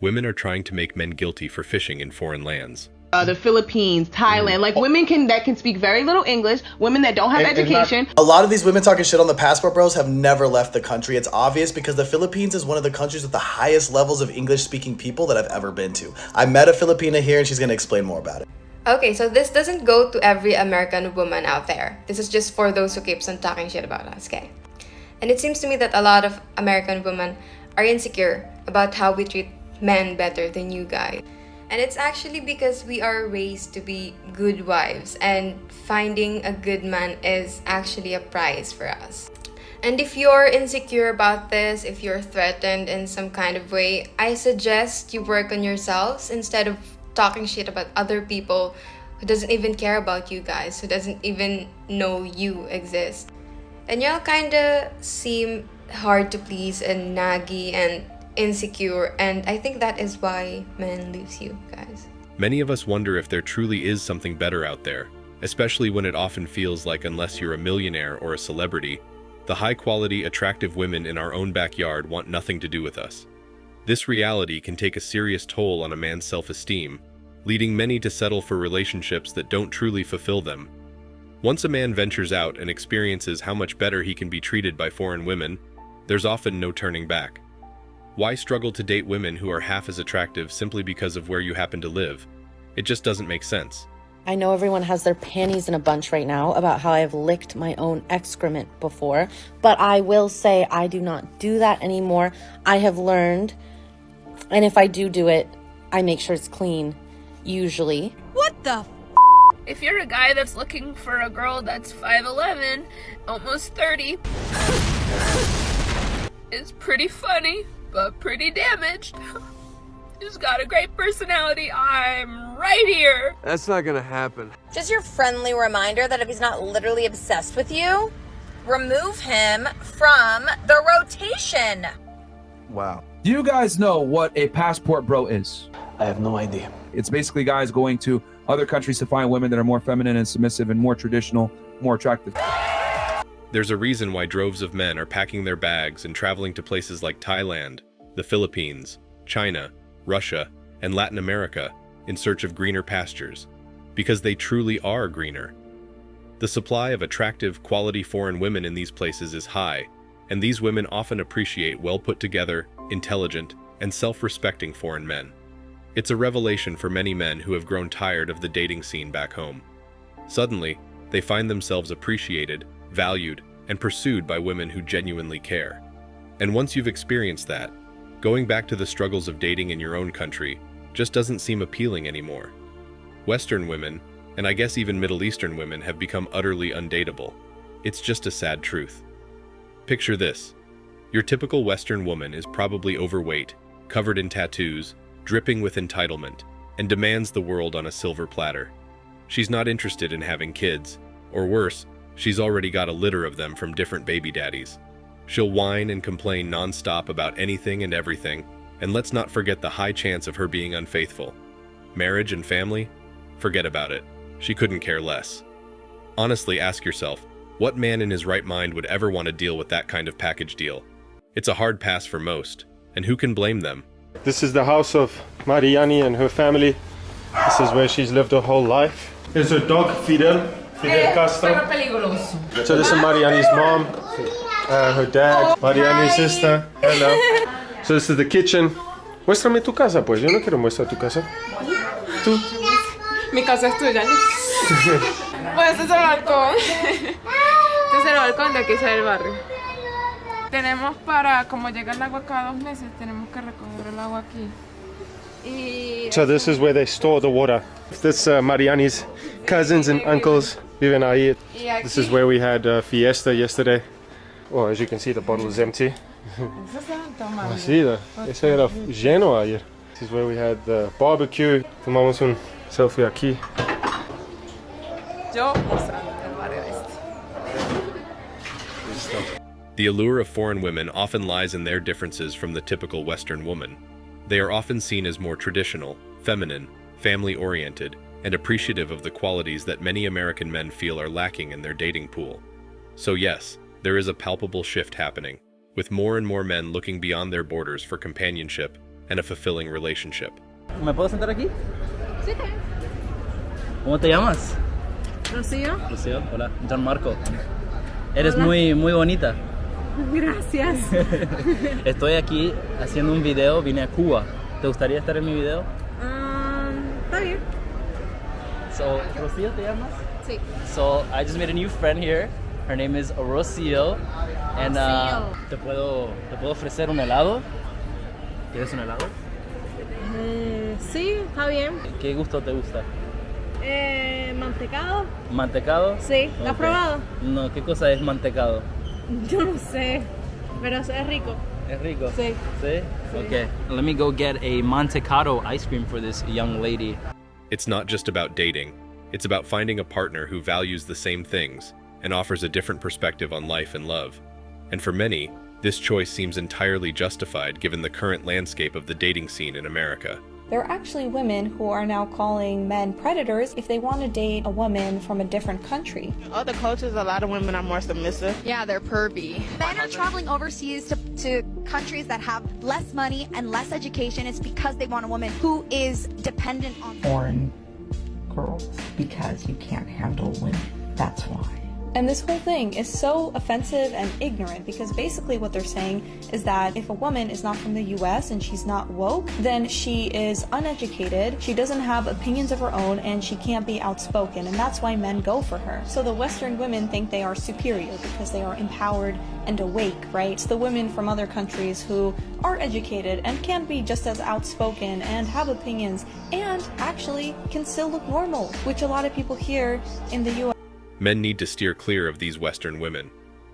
Women are trying to make men guilty for fishing in foreign lands. The Philippines, Thailand, like women that can speak very little English, women that don't have education. A lot of these women talking shit on the passport bros have never left the country. It's obvious because the Philippines is one of the countries with the highest levels of English speaking people that I've ever been to. I met a Filipina here and she's gonna explain more about it. Okay, so this doesn't go to every American woman out there. This is just for those who keeps on talking shit about us, okay? And it seems to me that a lot of American women are insecure about how we treat men better than you guys. And it's actually because we are raised to be good wives, and finding a good man is actually a prize for us. And if you're insecure about this, if you're threatened in some kind of way, I suggest you work on yourselves instead of talking shit about other people who doesn't even care about you guys, who doesn't even know you exist. And y'all kinda seem hard to please and naggy and insecure, and I think that is why men leaves you guys. Many of us wonder if there truly is something better out there, especially when it often feels like unless you're a millionaire or a celebrity, the high-quality, attractive women in our own backyard want nothing to do with us. This reality can take a serious toll on a man's self-esteem, leading many to settle for relationships that don't truly fulfill them. Once a man ventures out and experiences how much better he can be treated by foreign women, there's often no turning back. Why struggle to date women who are half as attractive simply because of where you happen to live? It just doesn't make sense. I know everyone has their panties in a bunch right now about how I've licked my own excrement before, but I will say I do not do that anymore. I have learned, and if I do it, I make sure it's clean, usually. What the If you're a guy that's looking for a girl that's 5'11", almost 30, is pretty funny, but pretty damaged. He's got a great personality. I'm right here. That's not gonna happen. Just your friendly reminder that if he's not literally obsessed with you, remove him from the rotation. Wow. Do you guys know what a passport bro is? I have no idea. It's basically guys going to other countries to find women that are more feminine and submissive and more traditional, more attractive. There's a reason why droves of men are packing their bags and traveling to places like Thailand, the Philippines, China, Russia, and Latin America in search of greener pastures, because they truly are greener. The supply of attractive, quality foreign women in these places is high, and these women often appreciate well-put-together, intelligent, and self-respecting foreign men. It's a revelation for many men who have grown tired of the dating scene back home. Suddenly, they find themselves appreciated, valued, and pursued by women who genuinely care. And once you've experienced that, going back to the struggles of dating in your own country just doesn't seem appealing anymore. Western women, and I guess even Middle Eastern women, have become utterly undateable. It's just a sad truth. Picture this. Your typical Western woman is probably overweight, covered in tattoos, dripping with entitlement, and demands the world on a silver platter. She's not interested in having kids, or worse, she's already got a litter of them from different baby daddies. She'll whine and complain nonstop about anything and everything, and let's not forget the high chance of her being unfaithful. Marriage and family? Forget about it. She couldn't care less. Honestly, ask yourself, what man in his right mind would ever want to deal with that kind of package deal? It's a hard pass for most, and who can blame them? This is the house of Mariani and her family. This is where she's lived her whole life. Here's her dog, Fidel Castro. So this is Mariani's mom, her dad, Mariani's sister. Hello. So this is the kitchen. Muéstrame tu casa, pues. Yo no quiero mostrar tu casa. Tú. Mi casa es tuya. Pues este es el balcón. Este es el balcón de aquí del barrio. Tenemos para, como llega el agua cada 2 meses, tenemos que recoger el agua aquí. So this is where they store the water. This Mariani's cousins and uncles viven ahí. This is where we had fiesta yesterday. Oh, as you can see, the bottle is empty. Sí, ese era lleno ayer. This is where we had the barbecue. Tomamos un selfie aquí. Yo mostrando el barrio este. The allure of foreign women often lies in their differences from the typical Western woman. They are often seen as more traditional, feminine, family-oriented, and appreciative of the qualities that many American men feel are lacking in their dating pool. So yes, there is a palpable shift happening, with more and more men looking beyond their borders for companionship and a fulfilling relationship. ¿Me puedo sentar aquí? Sí. ¿Cómo te llamas? Rocío. Rocío, hola. Gianmarco. Eres muy bonita. Gracias. Estoy aquí haciendo un video, vine a Cuba. ¿Te gustaría estar en mi video? Está bien. So, Rocío, ¿te llamas? Sí. So, I just made a new friend here. Her name is Rocío. And ¿te puedo ofrecer un helado? ¿Quieres un helado? Sí, está bien. ¿Qué gusto te gusta? ¿Mantecado? ¿Mantecado? Sí. ¿Lo has probado? No, ¿qué cosa es mantecado? Yo no sé, pero es rico. ¿Es rico? Sí. ¿Sí? Okay. Let me go get a mantecado ice cream for this young lady. It's not just about dating. It's about finding a partner who values the same things and offers a different perspective on life and love. And for many, this choice seems entirely justified given the current landscape of the dating scene in America. There are actually women who are now calling men predators if they want to date a woman from a different country. Other cultures, a lot of women are more submissive. Yeah, they're pervy. Men are traveling overseas to countries that have less money and less education. It's because they want a woman who is dependent on foreign girls because you can't handle women. That's why. And this whole thing is so offensive and ignorant because basically what they're saying is that if a woman is not from the US and she's not woke, then she is uneducated, she doesn't have opinions of her own, and she can't be outspoken, and that's why men go for her. So the Western women think they are superior because they are empowered and awake, right? It's the women from other countries who are educated and can be just as outspoken and have opinions and actually can still look normal, which a lot of people here in the US. Men need to steer clear of these Western women.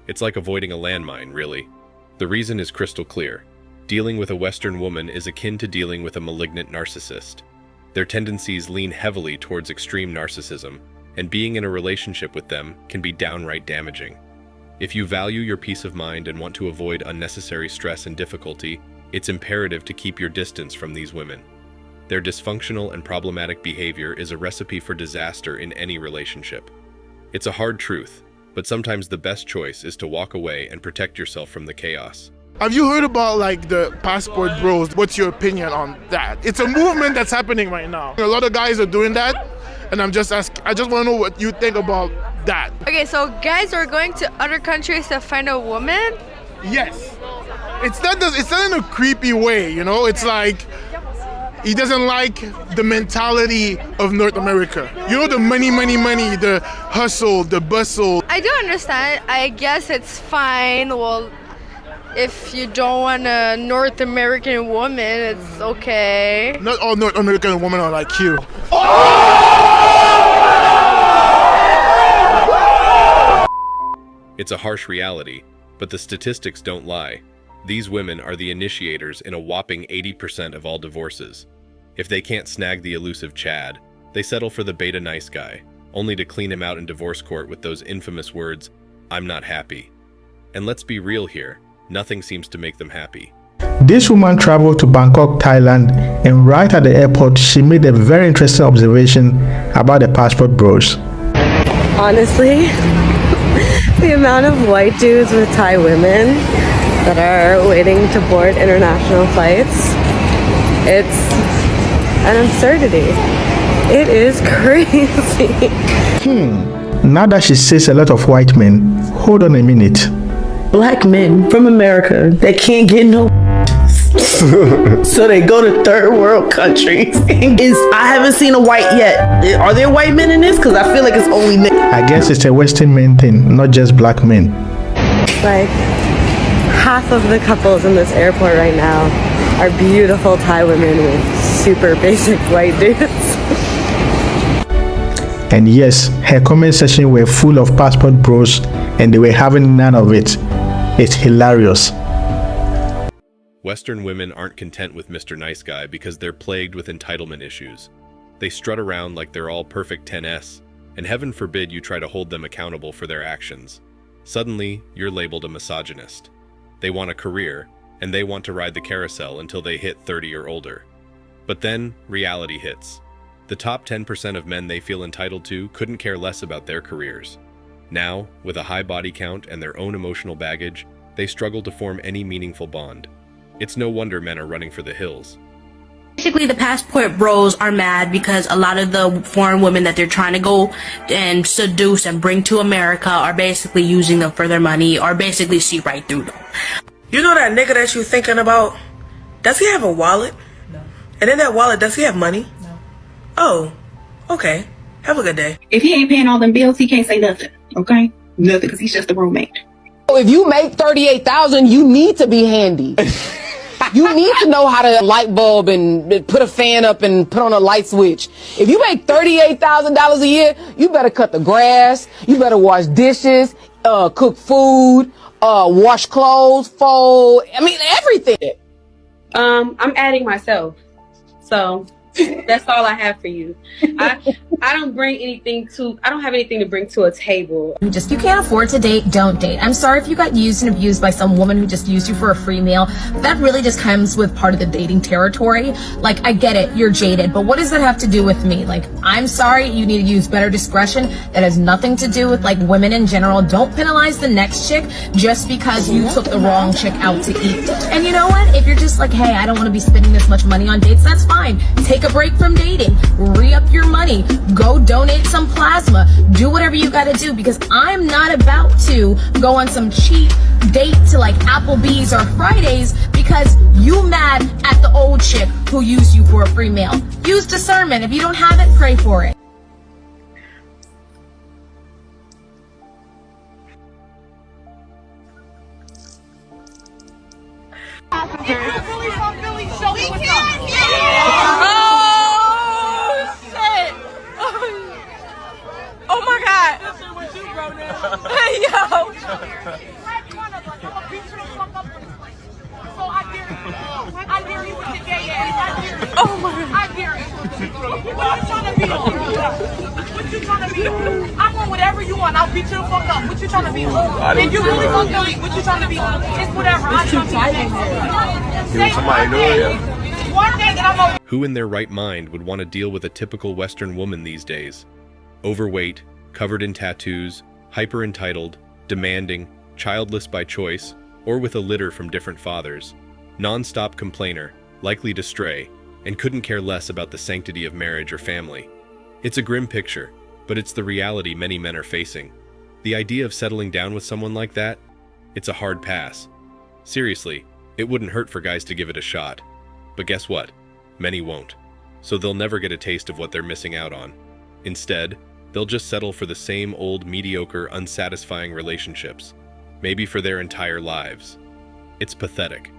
It's like avoiding a landmine, really. The reason is crystal clear. Dealing with a Western woman is akin to dealing with a malignant narcissist. Their tendencies lean heavily towards extreme narcissism, and being in a relationship with them can be downright damaging. If you value your peace of mind and want to avoid unnecessary stress and difficulty, it's imperative to keep your distance from these women. Their dysfunctional and problematic behavior is a recipe for disaster in any relationship. It's a hard truth, but sometimes the best choice is to walk away and protect yourself from the chaos. Have you heard about like the passport bros? What's your opinion on that? It's a movement that's happening right now. A lot of guys are doing that, and I just want to know what you think about that. Okay, so guys are going to other countries to find a woman? Yes. It's not in a creepy way, you know? It's like he doesn't like the mentality of North America. You know, the money, the hustle, the bustle. I do understand. I guess it's fine. Well, if you don't want a North American woman, it's okay. Not all North American women are like you. It's a harsh reality, but the statistics don't lie. These women are the initiators in a whopping 80% of all divorces. If they can't snag the elusive Chad, they settle for the beta nice guy, only to clean him out in divorce court with those infamous words, "I'm not happy." And let's be real here, nothing seems to make them happy. This woman traveled to Bangkok, Thailand, and right at the airport, she made a very interesting observation about the passport bros. Honestly, the amount of white dudes with Thai women that are waiting to board international flights, it's an absurdity. It is crazy. Now that she says a lot of white men, hold on a minute. Black men from America that can't get no so they go to third world countries. I haven't seen a white yet. Are there white men in this? Because I feel like it's only men. I guess it's a Western men thing, not just black men. Like, half of the couples in this airport right now are beautiful Thai women with super basic white dudes. And yes, her comment section were full of passport bros and they were having none of it. It's hilarious. Western women aren't content with Mr. Nice Guy because they're plagued with entitlement issues. They strut around like they're all perfect 10s, and heaven forbid you try to hold them accountable for their actions. Suddenly, you're labeled a misogynist. They want a career, and they want to ride the carousel until they hit 30 or older. But then, reality hits. The top 10% of men they feel entitled to couldn't care less about their careers. Now, with a high body count and their own emotional baggage, they struggle to form any meaningful bond. It's no wonder men are running for the hills. Basically, the passport bros are mad because a lot of the foreign women that they're trying to go and seduce and bring to America are basically using them for their money or basically see right through them. You know that nigga that you thinking about? Does he have a wallet? No. And in that wallet, does he have money? No. Oh, okay. Have a good day. If he ain't paying all them bills, he can't say nothing, okay? Nothing, because he's just a roommate. If you make $38,000, you need to be handy. You need to know how to light bulb and put a fan up and put on a light switch. If you make $38,000 a year, you better cut the grass, you better wash dishes, cook food, wash clothes, fold, I mean, everything. I'm adding myself. So that's all I have for you. I don't have anything to bring to a table. You can't afford to date, don't date. I'm sorry if you got used and abused by some woman who just used you for a free meal. That really just comes with part of the dating territory. Like, I get it, you're jaded, but what does that have to do with me? Like, I'm sorry, you need to use better discretion. That has nothing to do with, like, women in general. Don't penalize the next chick just because you took the wrong chick out to eat. And you know what? If you're just like, hey, I don't want to be spending this much money on dates, that's fine. Take a break from dating. Re-up your money. Go donate some plasma. Do whatever you gotta do, because I'm not about to go on some cheap date to like Applebee's or Fridays because you mad at the old chick who used you for a free meal. Use discernment. If you don't have it, pray for it. If you're really from Philly, show me what's up. Oh my God. Hey, yo. I dare you with your gay ass. Oh my God. I dare you. What you trying to be on? What you trying to be on? I want whatever you want. I'll beat you the fuck up. What you trying to be on? If you really from Philly, what you trying to be on? It's whatever. I'm trying to be Somebody know it. one thing and I'm over. Who in their right mind would want to deal with a typical Western woman these days? Overweight, covered in tattoos, hyper-entitled, demanding, childless by choice, or with a litter from different fathers. Non-stop complainer, likely to stray, and couldn't care less about the sanctity of marriage or family. It's a grim picture, but it's the reality many men are facing. The idea of settling down with someone like that? It's a hard pass. Seriously, it wouldn't hurt for guys to give it a shot. But guess what? Many won't. So they'll never get a taste of what they're missing out on. Instead, they'll just settle for the same old mediocre, unsatisfying relationships, maybe for their entire lives. It's pathetic.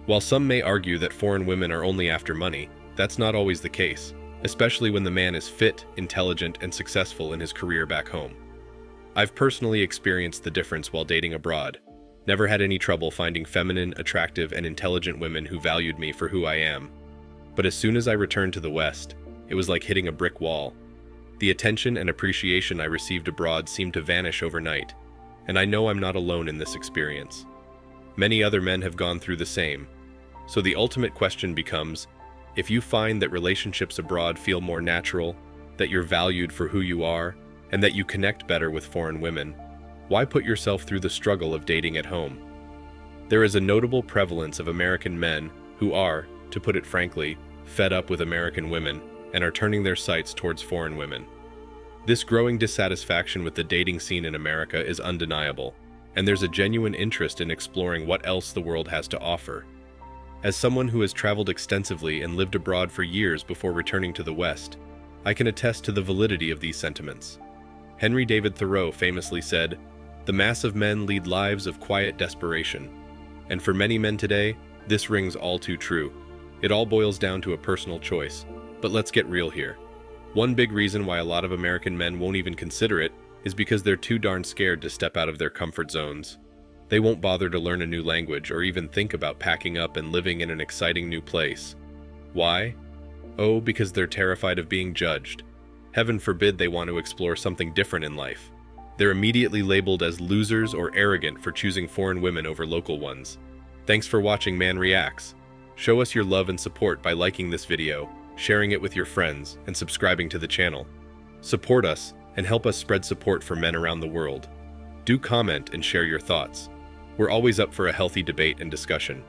While some may argue that foreign women are only after money, that's not always the case, especially when the man is fit, intelligent, and successful in his career back home. I've personally experienced the difference while dating abroad. Never had any trouble finding feminine, attractive, and intelligent women who valued me for who I am. But as soon as I returned to the West, it was like hitting a brick wall. The attention and appreciation I received abroad seemed to vanish overnight, and I know I'm not alone in this experience. Many other men have gone through the same. So the ultimate question becomes, if you find that relationships abroad feel more natural, that you're valued for who you are, and that you connect better with foreign women, why put yourself through the struggle of dating at home? There is a notable prevalence of American men who are, to put it frankly, fed up with American women and are turning their sights towards foreign women. This growing dissatisfaction with the dating scene in America is undeniable, and there's a genuine interest in exploring what else the world has to offer. As someone who has traveled extensively and lived abroad for years before returning to the West, I can attest to the validity of these sentiments. Henry David Thoreau famously said, "The mass of men lead lives of quiet desperation." And for many men today, this rings all too true. It all boils down to a personal choice. But let's get real here. One big reason why a lot of American men won't even consider it is because they're too darn scared to step out of their comfort zones. They won't bother to learn a new language or even think about packing up and living in an exciting new place. Why? Oh, because they're terrified of being judged. Heaven forbid they want to explore something different in life. They're immediately labeled as losers or arrogant for choosing foreign women over local ones. Thanks for watching Man Reacts. Show us your love and support by liking this video, sharing it with your friends, and subscribing to the channel. Support us and help us spread support for men around the world. Do comment and share your thoughts. We're always up for a healthy debate and discussion.